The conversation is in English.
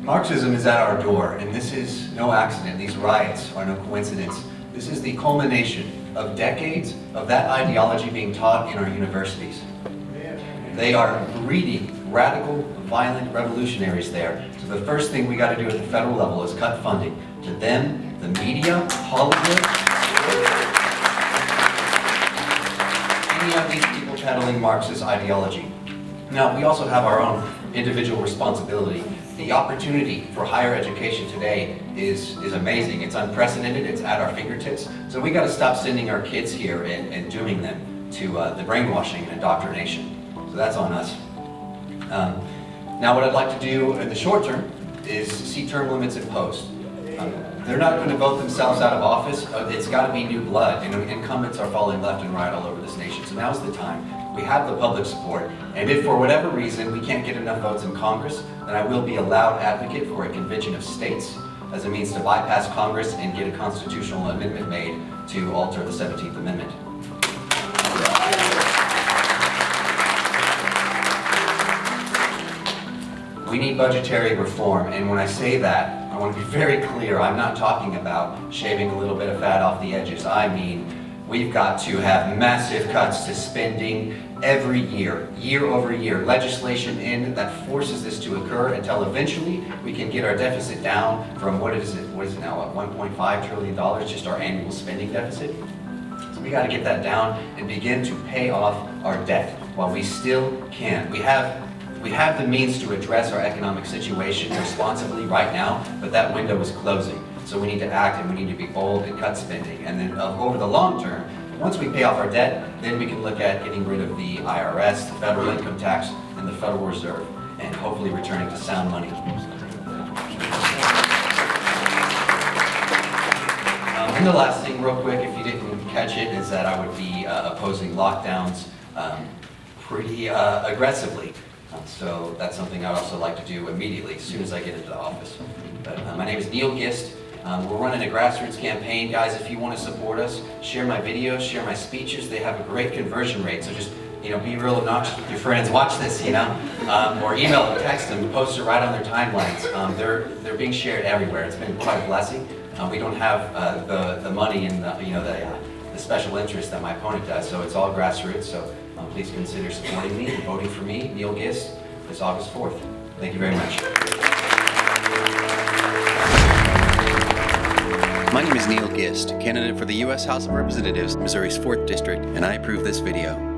Marxism is at our door, and this is no accident. These riots are no coincidence. This is the culmination of decades of that ideology being taught in our universities. They are breeding radical, violent revolutionaries there. So the first thing we got to do at the federal level is cut funding to them, the media, Hollywood, any of these people peddling Marxist ideology. Now, we also have our own individual responsibility. The opportunity for higher education today is amazing. It's unprecedented. It's at our fingertips. So we got to stop sending our kids here and dooming them to the brainwashing and indoctrination. So that's on us. Now what I'd like to do in the short term is see term limits imposed. They're not going to vote themselves out of office. It's got to be new blood. And incumbents are falling left and right all over this nation. So now's the time. We have the public support, and if for whatever reason we can't get enough votes in Congress, then I will be a loud advocate for a convention of states as a means to bypass Congress and get a constitutional amendment made to alter the 17th Amendment. We need budgetary reform, and when I say that, I want to be very clear. I'm not talking about shaving a little bit of fat off the edges. I mean, we've got to have massive cuts to spending every year, year over year. Legislation in that forces this to occur until eventually we can get our deficit down from what is it now, $1.5 trillion, just our annual spending deficit. So we got to get that down and begin to pay off our debt while we still can. We have the means to address our economic situation responsibly right now, but that window is closing. So we need to act, and we need to be bold and cut spending. And then over the long term, once we pay off our debt, then we can look at getting rid of the IRS, the federal income tax, and the Federal Reserve, and hopefully returning to sound money. And the last thing, real quick, if you didn't catch it, is that I would be opposing lockdowns pretty aggressively. So that's something I'd also like to do immediately, as soon as I get into the office. But my name is Neal Gist. We're running a grassroots campaign. Guys, if you want to support us, share my videos, share my speeches. They have a great conversion rate. So just, be real obnoxious with your friends. Watch this, or email them, text them, post it right on their timelines. They're being shared everywhere. It's been quite a blessing. We don't have the money and the special interest that my opponent does. So it's all grassroots. So please consider supporting me and voting for me, Neal Gist, this August 4th. Thank you very much. My name is Neal Gist, candidate for the U.S. House of Representatives, Missouri's 4th District, and I approve this video.